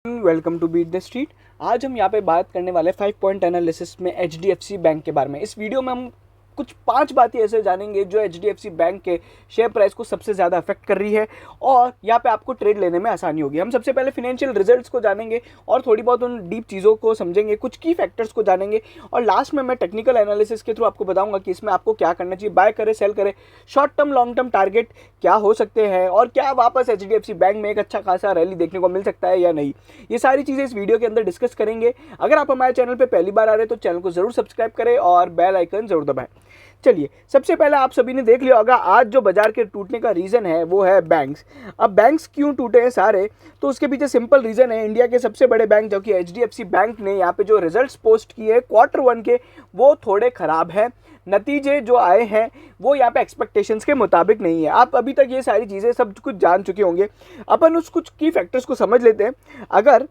Welcome to Beat the Street. आज हम यहाँ पे बात करने वाले 5 पॉइंट एनालिसिस में एचडीएफसी बैंक के बारे में। इस वीडियो में हम कुछ 5 बातें ऐसे जानेंगे जो एचडीएफसी बैंक के शेयर प्राइस को सबसे ज़्यादा अफेक्ट कर रही है और यहाँ पे आपको ट्रेड लेने में आसानी होगी। हम सबसे पहले फिनेंशियल रिजल्ट्स को जानेंगे और थोड़ी बहुत उन डीप चीज़ों को समझेंगे, कुछ की फैक्टर्स को जानेंगे और लास्ट में मैं टेक्निकल एनालिसिस के थ्रू आपको बताऊंगा कि इसमें आपको क्या करना चाहिए, बाय करे सेल करे, short term long term target क्या हो सकते हैं और क्या वापस एचडीएफसी बैंक में एक अच्छा खासा रैली देखने को मिल सकता है या नहीं। ये सारी चीज़ें इस वीडियो के अंदर डिस्कस करेंगे। अगर आप हमारे चैनल पर पहली बार आ रहे हैं तो चैनल को जरूर सब्सक्राइब करें और बेल आइकन जरूर दबाएं। चलिए, सबसे पहले आप सभी ने देख लिया होगा आज जो बाजार के टूटने का रीज़न है वो है बैंक्स। अब बैंक्स क्यों टूटे हैं सारे, तो उसके पीछे सिंपल रीज़न है। इंडिया के सबसे बड़े बैंक जो कि एचडीएफसी बैंक ने यहाँ पे जो रिजल्ट्स पोस्ट किए Q1 के वो थोड़े ख़राब हैं। नतीजे जो आए हैं वो यहाँ पे एक्सपेक्टेशंस के मुताबिक नहीं है। आप अभी तक ये सारी चीज़ें सब कुछ जान चुके होंगे। अपन उस कुछ की फैक्टर्स को समझ लेते हैं। अगर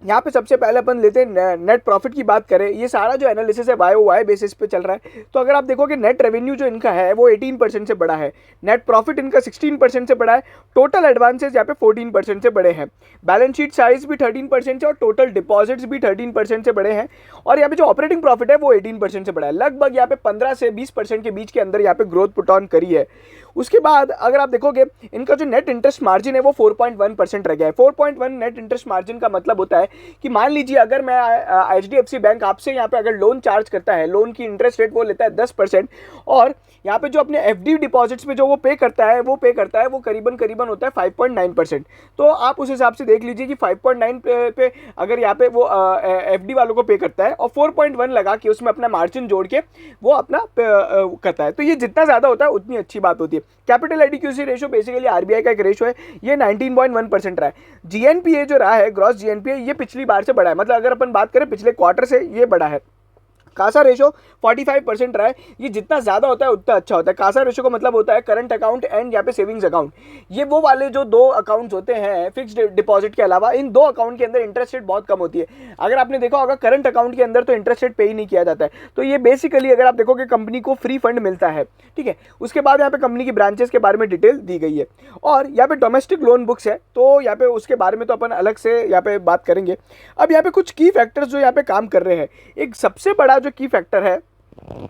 यहाँ पे सबसे पहले अपन लेते हैं नेट प्रॉफिट की बात करें। ये सारा जो एनालिसिस है YoY बेसिस पे चल रहा है। तो अगर आप देखोगे नेट रेवेन्यू जो इनका है वो 18% से बड़ा है, नेट प्रॉफिट इनका 16% से बड़ा है, टोटल एडवांसेज यहाँ पे 14% से बड़े हैं, बैलेंस शीट साइज भी 13% से और टोटल डिपॉजिट्स भी 13% से बड़े हैं और यहाँ पे जो ऑपरेटिंग प्रॉफिट है वो 18% से बड़ा है। लगभग यहाँ पे 15 से 20% के बीच के अंदर यहाँ पे ग्रोथ पुट ऑन करी है। उसके बाद अगर आप देखोगे इनका जो नेट इंटरेस्ट मार्जिन है वो 4.1% रह गया है। 4.1 नेट इंटरेस्ट मार्जिन का मतलब होता है कि मान लीजिए अगर मैं एचडीएफसी बैंक आपसे यहाँ पे अगर लोन चार्ज करता है, लोन की इंटरेस्ट रेट वो लेता है 10% और यहाँ पे जो अपने एफडी डिपॉजिट्स पे जो वो पे करता है वो करीबन होता है 5.9%। तो आप उस हिसाब से देख लीजिए कि 5.9 पे अगर यहाँ पे वो एफडी वालों को पे करता है और 4.1 लगा के उसमें अपना मार्जिन जोड़ के वो अपना करता है, तो ये जितना ज़्यादा होता है उतनी अच्छी बात होती है। Capital adequacy ratio basically RBI का एक रेशो है, ये 19.1% रहा है। जीएनपीए जो रहा है, ग्रॉस जीएनपीए, ये पिछली बार से बढ़ा है। मतलब अगर अपन बात करें पिछले क्वार्टर से ये बढ़ा है। कासा रेशो 45% रहा है। ये जितना ज़्यादा होता है उतना अच्छा होता है। कासा रेशो का मतलब होता है करंट अकाउंट एंड यहाँ पे सेविंग्स अकाउंट। ये वो वाले जो दो अकाउंट्स होते हैं फिक्स्ड डिपॉजिट के अलावा, इन दो अकाउंट के अंदर इंटरेस्ट रेट बहुत कम होती है। अगर आपने देखा होगा करंट अकाउंट के अंदर तो इंटरेस्ट रेट पे ही नहीं किया जाता है। तो ये बेसिकली अगर आप देखोगे कंपनी को फ्री फंड मिलता है, ठीक है। उसके बाद यहाँ पे कंपनी की ब्रांचेस के बारे में डिटेल दी गई है और यहाँ पे डोमेस्टिक लोन बुक्स है, तो यहाँ पे उसके बारे में तो अपन अलग से यहाँ पे बात करेंगे। अब यहाँ पे कुछ की फैक्टर्स जो यहाँ पे काम कर रहे हैं, एक सबसे बड़ा जो की फैक्टर है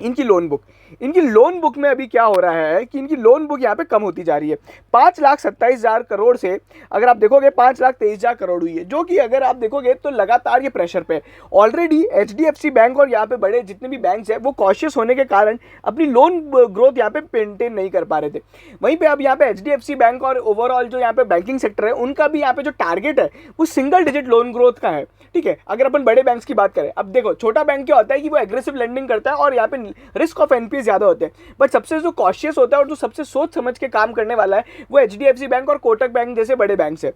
इनकी लोन बुक। इनकी लोन बुक में अभी क्या हो रहा है कि इनकी लोन बुक यहाँ पे कम होती जा रही है। 5,27,000 करोड़ से अगर आप देखोगे 5,23,000 करोड़ हुई है, जो कि अगर आप देखोगे तो लगातार ये प्रेशर पे। ऑलरेडी एचडीएफसी बैंक और यहाँ पे बड़े जितने भी बैंक्स हैं वो कॉशियस होने के कारण अपनी लोन ग्रोथ यहाँ पे मेंटेन नहीं कर पा रहे थे। वहीं पे अब यहाँ पे एचडीएफसी बैंक और ओवरऑल जो यहाँ पे बैंकिंग सेक्टर है उनका भी यहाँ पे जो टारगेट है वो सिंगल डिजिट लोन ग्रोथ का है, ठीक है। अगर अपन बड़े बैंक्स की बात करें, अब देखो छोटा बैंक क्या होता है कि वो एग्रेसिव लेंडिंग करता है और यहाँ पे रिस्क ऑफ एनपीए ज्यादा होते हैं, बट सबसे जो कॉशियस होता है और जो सबसे सोच समझ के काम करने वाला है वो एचडीएफसी बैंक और कोटक बैंक जैसे बड़े बैंक है।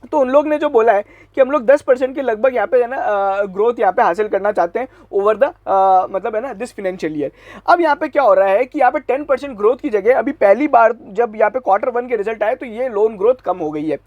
तो उन लोग ने जो बोला है कि हम लोग 10% के लगभग यहाँ पे है ना ग्रोथ यहाँ पे हासिल करना चाहते हैं ओवर द मतलब है ना दिस फाइनेंशियल ईयर। अब यहाँ पे क्या हो रहा है कि यहाँ पे 10% ग्रोथ की जगह अभी पहली बार जब यहाँ पे Q1 के रिजल्ट आए तो ये लोन ग्रोथ कम हो गई है।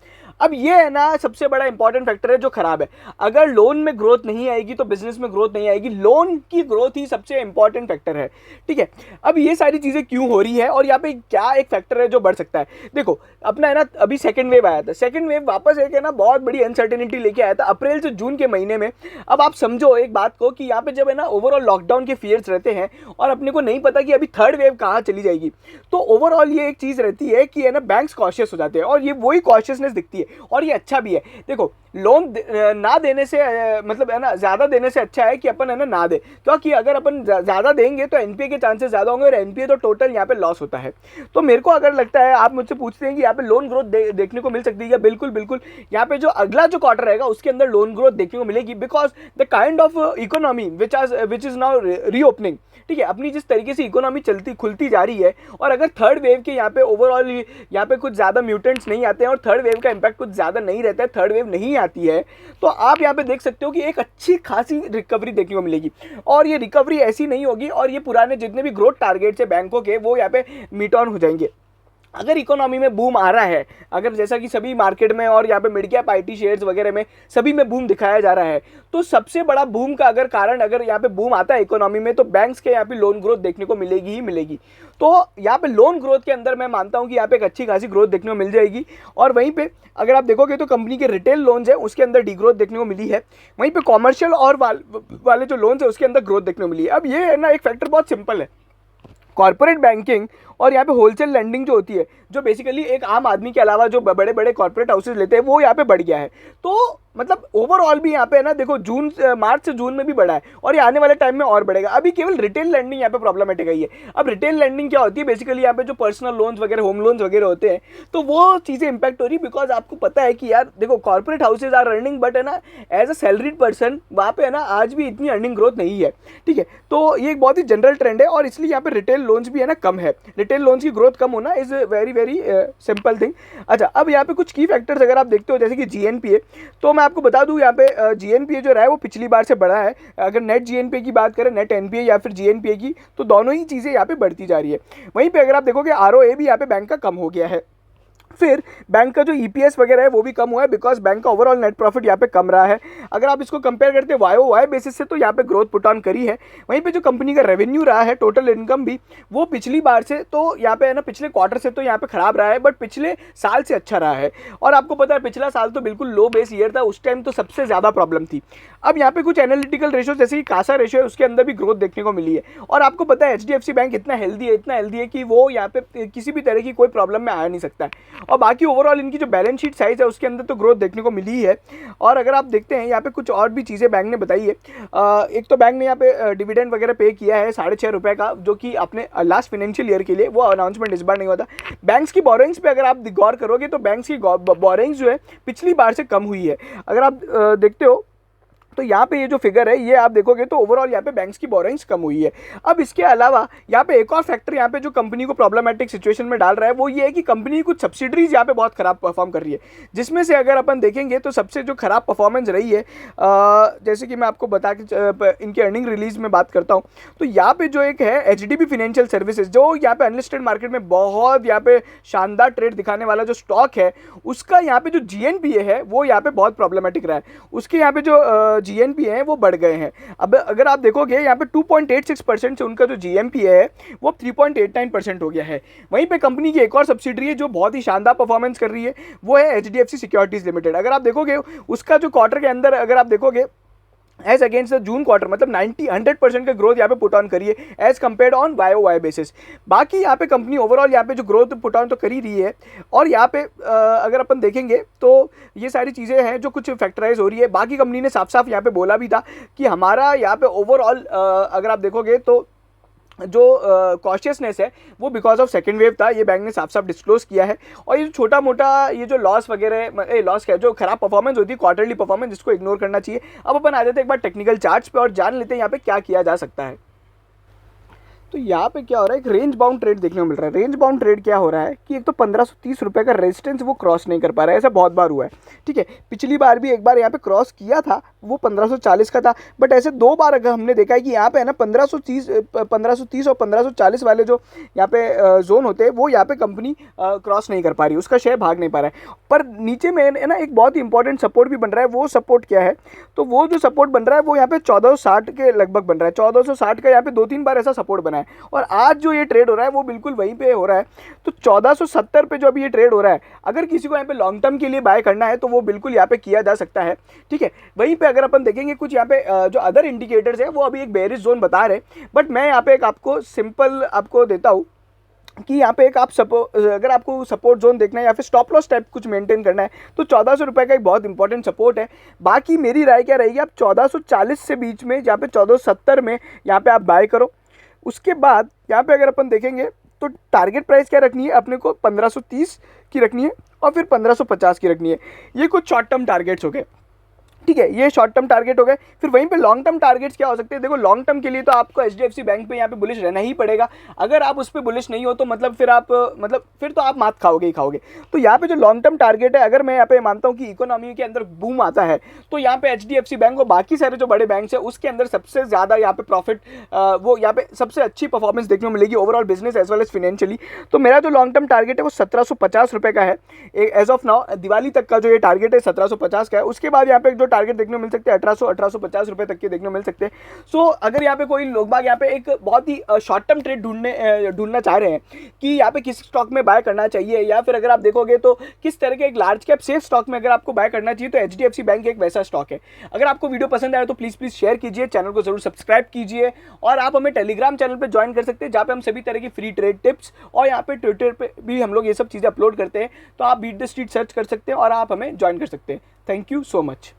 अब ये है ना सबसे बड़ा इंपॉर्टेंट फैक्टर है जो खराब है। अगर लोन में ग्रोथ नहीं आएगी तो बिजनेस में ग्रोथ नहीं आएगी। लोन की ग्रोथ ही सबसे इंपॉर्टेंट फैक्टर है, ठीक है। अब ये सारी चीजें क्यों हो रही है और यहाँ पे क्या एक फैक्टर है जो बढ़ सकता है। देखो अपना है ना अभी सेकंड वेव आया था, सेकंड वेव वापस एक है ना बहुत बड़ी अनसर्टेनिटी लेके आया था अप्रैल से जून के महीने में। अब आप समझो एक बात को कि यहाँ पे जब है ना ओवरऑल लॉकडाउन के फियर्स रहते हैं और अपने को नहीं पता कि अभी थर्ड वेव कहाँ चली जाएगी, तो ओवरऑल ये एक चीज रहती है कि है ना बैंक्स कॉशियस हो जाते हैं और ये वही कॉशियसनेस दिखती है और ये अच्छा भी है। देखो लोन ना देने से मतलब है ना ज्यादा देने से अच्छा है कि अपन है ना दे, क्योंकि अगर अपन ज्यादा देंगे तो एनपीए के चांसेस ज्यादा होंगे और एनपीए तो टोटल यहाँ पे लॉस होता है। तो मेरे को अगर लगता है, आप मुझसे पूछते हैं कि यहाँ पे लोन ग्रोथ देखने को मिल सकती है, बिल्कुल बिल्कुल यहाँ पे जो अगला जो क्वार्टर रहेगा उसके अंदर लोन ग्रोथ देखने को मिलेगी, because the kind of economy which is now reopening, ठीक है। अपनी जिस तरीके से इकोनॉमी चलती खुलती जा रही है और अगर थर्ड वेव के यहाँ पे ओवरऑल यहाँ पे कुछ ज्यादा म्यूटेंट्स नहीं आते हैं और थर्ड वेव का इंपैक्ट कुछ ज्यादा नहीं रहता है, थर्ड वेव नहीं आती है, तो आप यहाँ पे देख सकते हो कि एक अच्छी खासी रिकवरी देखने को मिलेगी। और ये रिकवरी ऐसी नहीं होगी और ये पुराने जितने भी ग्रोथ टारगेट्स है बैंकों के वो यहाँ पे मीट ऑन हो जाएंगे। अगर इकोनॉमी में बूम आ रहा है, अगर जैसा कि सभी मार्केट में और यहाँ पे मिड कैप आईटी शेयर्स वगैरह में सभी में बूम दिखाया जा रहा है, तो सबसे बड़ा बूम का अगर कारण अगर यहाँ पे बूम आता है इकोनॉमी में, तो बैंक्स के यहाँ पे लोन ग्रोथ देखने को मिलेगी ही मिलेगी। तो यहाँ पे लोन ग्रोथ के अंदर मैं मानता हूँ कि यहाँ पे एक अच्छी खासी ग्रोथ देखने को मिल जाएगी। और वहीं पे अगर आप देखोगे तो कंपनी के रिटेल लोन्स है उसके अंदर डी ग्रोथ देखने को मिली है, वहीं पे कॉमर्शियल और वाले जो लोन्स है उसके अंदर ग्रोथ देखने को मिली है। अब ये है ना, एक फैक्टर बहुत सिंपल है, कॉर्पोरेट बैंकिंग और यहाँ पे होलसेल लैंडिंग जो होती है, जो बेसिकली एक आम आदमी के अलावा जो बड़े बड़े कॉर्पोरेट हाउसेज लेते हैं, वो यहाँ पे बढ़ गया है। तो मतलब ओवरऑल भी यहाँ पे है ना, देखो मार्च से जून में भी बढ़ा है और ये आने वाले टाइम में और बढ़ेगा। अभी केवल रिटेल लैंडिंग यहाँ पे प्रॉब्लमेटिक है। अब रिटेल लैंडिंग क्या होती है, बेसिकली यहाँ पे जो पर्सनल लोन्स वगैरह, होम लोन्स वगैरह होते हैं, तो वो चीज़ें इंपैक्ट हो रही है। बिकॉज आपको पता है कि यार देखो, corporate houses are earning, but है ना एज अ सैलरीड पर्सन वहाँ पे है ना आज भी इतनी अर्निंग ग्रोथ नहीं है। ठीक है, तो ये एक बहुत ही जनरल ट्रेंड है और इसलिए यहाँ पे रिटेल लोन्स भी है ना कम है। रिटेल लोन्स की ग्रोथ कम होना is very very simple thing. अच्छा, अब यहाँ पे कुछ की फैक्टर्स अगर आप देखते हो, जैसे कि जीएनपीए, तो मैं आपको बता दूं यहाँ पे जीएनपीए जो रहा है वो पिछली बार से बढ़ा है। अगर नेट जीएनपीए की बात करें, नेट एनपीए या फिर जीएनपीए की, तो दोनों ही चीज़ें यहाँ पे बढ़ती जा रही है। वहीं पे अगर आप देखोगे आरओए भी यहाँ पे बैंक का कम हो गया है। फिर बैंक का जो ईपीएस वगैरह है वो भी कम हुआ है, बिकॉज बैंक का ओवरऑल नेट प्रॉफिट यहाँ पे कम रहा है। अगर आप इसको कंपेयर करते हैं वाई बेसिस से, तो यहाँ पे ग्रोथ पुट ऑन करी है। वहीं पे जो कंपनी का रेवेन्यू रहा है, टोटल इनकम भी, वो पिछली बार से तो यहाँ पे है ना, पिछले क्वार्टर से तो यहाँ पे खराब रहा है, बट पिछले साल से अच्छा रहा है। और आपको पता है पिछला साल तो बिल्कुल लो बेस ईयर था, उस टाइम तो सबसे ज़्यादा प्रॉब्लम थी। अब यहाँ पे कुछ एनालिटिकल रेशो जैसे कि कासा रेशो है, उसके अंदर भी ग्रोथ देखने को मिली है। और आपको पता है एचडीएफसी बैंक इतना हेल्दी है कि वो यहाँ पे किसी भी तरह की कोई प्रॉब्लम में आ नहीं सकता है। और बाकी ओवरऑल इनकी जो बैलेंस शीट साइज है उसके अंदर तो ग्रोथ देखने को मिली है। और अगर आप देखते हैं यहाँ पे कुछ और भी चीज़ें बैंक ने बताई है। एक तो बैंक ने यहाँ पे डिविडेंड वगैरह पे किया है ₹6.5 का, जो कि अपने लास्ट फाइनेंशियल ईयर के लिए, वो अनाउंसमेंट इस बार नहीं होता। बैंक्स की बोरोइंग्स पे अगर आप गौर करोगे तो बैंक्स की बोरोइंग्स जो है पिछली बार से कम हुई है। अगर आप देखते हो तो यहाँ पे ये जो फिगर है, ये आप देखोगे तो ओवरऑल यहाँ पे बैंक्स की बोरोइंग्स कम हुई है। अब इसके अलावा यहाँ पे एक और फैक्टर यहाँ पे जो कंपनी को प्रॉब्लमेटिक सिचुएशन में डाल रहा है, वो ये है कि कंपनी की कुछ सब्सिडरीज यहाँ पे बहुत खराब परफॉर्म कर रही है। जिसमें से अगर अपन देखेंगे तो सबसे जो खराब परफॉर्मेंस रही है, जैसे कि मैं आपको बता के इनके अर्निंग रिलीज में बात करता हूँ, तो यहाँ पे जो एक है एचडीबी फाइनेंशियल सर्विसेज, जो यहाँ पे अनलिस्टेड मार्केट में बहुत यहाँ पे शानदार ट्रेड दिखाने वाला जो स्टॉक है, उसका यहाँ पे जो जीएनपीए है वो यहाँ पे बहुत प्रॉब्लमेटिक रहा है। उसके यहाँ पे जो जीएनपीए हैं वो बढ़ गए हैं। अब अगर आप देखोगे यहाँ पे 2.86% से उनका जो जीएनपीए है वो 3.89% हो गया है। वहीं पे कंपनी की एक और सब्सिडरी है जो बहुत ही शानदार परफॉर्मेंस कर रही है, वो है एचडीएफसी सिक्योरिटीज लिमिटेड। अगर आप देखोगे उसका जो क्वार्टर के अंदर अगर आप देखोगे as against the June quarter, मतलब 100% का ग्रोथ यहाँ पे पुट ऑन करिए as compared on Y basis. बाकी यहाँ पे कंपनी ओवरऑल यहाँ पे जो ग्रोथ पुट ऑन तो कर ही रही है। और यहाँ पे अगर अपन देखेंगे तो ये सारी चीज़ें हैं जो कुछ फैक्टराइज हो रही है। बाकी कंपनी ने साफ साफ यहाँ पे बोला भी था कि हमारा यहाँ पे ओवरऑल अगर आप देखोगे तो जो कॉशियसनेस है वो बिकॉज ऑफ सेकेंड वेव था, ये बैंक ने साफ साफ डिस्क्लोज किया है। और ये छोटा मोटा ये जो लॉस वगैरह, लॉस क्या, जो खराब परफॉर्मेंस होती है क्वार्टरली परफॉर्मेंस, जिसको इग्नोर करना चाहिए। अब अपन आ जाते हैं एक बार टेक्निकल चार्ट्स पे और जान लेते हैं यहाँ पे क्या किया जा सकता है। तो यहाँ पे क्या हो रहा है, एक रेंज बाउंड ट्रेड देखने को मिल रहा है। रेंज बाउंड ट्रेड क्या हो रहा है कि एक तो 1530 का रेजिस्टेंस वो क्रॉस नहीं कर पा रहा है, ऐसा बहुत बार हुआ है। ठीक है, पिछली बार भी एक बार यहाँ पे क्रॉस किया था, वो 1540 का था, बट ऐसे दो बार अगर हमने देखा है कि यहाँ पे है ना 1530 और 1540 वाले जो यहाँ पे जोन होते हैं वो यहाँ पे कंपनी क्रॉस नहीं कर पा रही, उसका शेयर भाग नहीं पा रहा है। पर नीचे में है ना एक बहुत ही इंपॉर्टेंट सपोर्ट भी बन रहा है। वो सपोर्ट क्या है, तो वो जो सपोर्ट बन रहा है वो यहाँ पे 1460 के लगभग बन रहा है। 1460 का यहाँ पे 2-3 बार ऐसा सपोर्ट बना है और आज जो ये ट्रेड हो रहा है वो बिल्कुल वहीं पे हो रहा है। तो 1470 पे जो अभी ये ट्रेड हो रहा है, अगर किसी को यहाँ पे लॉन्ग टर्म के लिए बाय करना है तो वो बिल्कुल यहाँ पे किया जा सकता है। ठीक है, वहीं पे अगर अपन देखेंगे कुछ यहाँ पे जो अदर इंडिकेटर्स है वो अभी एक बेयरिश जोन बता रहे, बट मैं यहाँ पे एक आपको सिंपल आपको देता हूँ कि यहाँ पे एक आप अगर आपको सपोर्ट जोन देखना है या फिर स्टॉप लॉस टाइप कुछ मेंटेन करना है तो 1400 का एक बहुत इंपॉर्टेंट सपोर्ट है। बाकी मेरी राय क्या रहेगी, आप 1440 से बीच में, यहाँ पे 1470 में यहाँ पे आप बाय करो। उसके बाद यहाँ पे अगर अपन देखेंगे तो टारगेट प्राइस क्या रखनी है अपने को, 1530 की रखनी है और फिर 1550 की रखनी है। ये कुछ शॉर्ट टर्म टारगेट्स हो गए। ठीक है, ये शॉर्ट टर्म टारगेट हो गए। फिर वहीं पे लॉन्ग टर्म टारगेट्स क्या हो सकते हैं? देखो लॉन्ग टर्म के लिए तो आपको एचडीएफसी बैंक पे यहाँ पे बुलिश रहना ही पड़ेगा। अगर आप उस पर बुलिश नहीं हो तो मतलब फिर तो आप मात खाओगे ही खाओगे। तो यहाँ पे जो लॉन्ग टर्म टारगेट है, अगर मैं यहाँ पे मानता हूँ कि इकोनॉमी के अंदर बूम आता है तो यहाँ पे एचडीएफसी बैंक और बाकी सारे जो बड़े बैंक है उसके अंदर सबसे ज़्यादा यहाँ पे प्रॉफिट, वो यहाँ पे सबसे अच्छी परफॉर्मेंस देखने को मिलेगी overall business as well as financially. तो मेरा जो लॉन्ग टर्म टारगेट है वो 1750 रुपये का है एज ऑफ नाउ। दिवाली तक का जो ये टारगेट है 1750 का है। उसके बाद यहाँ पे जो टारगेट देखने को मिल सकते हैं 1850 रुपये तक के देखने को मिल सकते हैं। सो अगर यहाँ पे कोई लोग बाग यहाँ पे एक बहुत ही शॉर्ट टर्म ट्रेड ढूंढना चाह रहे हैं कि यहाँ पे किस स्टॉक में बाय करना चाहिए, या फिर अगर आप देखोगे तो किस तरह के एक लार्ज कैप सेफ स्टॉक में अगर आपको बाय करना चाहिए, तो एचडीएफसी बैंक एक वैसा स्टॉक है। अगर आपको वीडियो पसंद आया तो प्लीज़ शेयर कीजिए, चैनल को जरूर सब्सक्राइब कीजिए, और आप हमें टेलीग्राम चैनल पर ज्वाइन कर सकते हैं जहाँ पे हम सभी तरह की फ्री ट्रेड टिप्स, और यहाँ पे ट्विटर पे भी हम लोग ये सब चीज़ें अपलोड करते हैं। तो आप बीट द स्ट्रीट सर्च कर सकते हैं और आप हमें ज्वाइन कर सकते हैं। Thank you so much.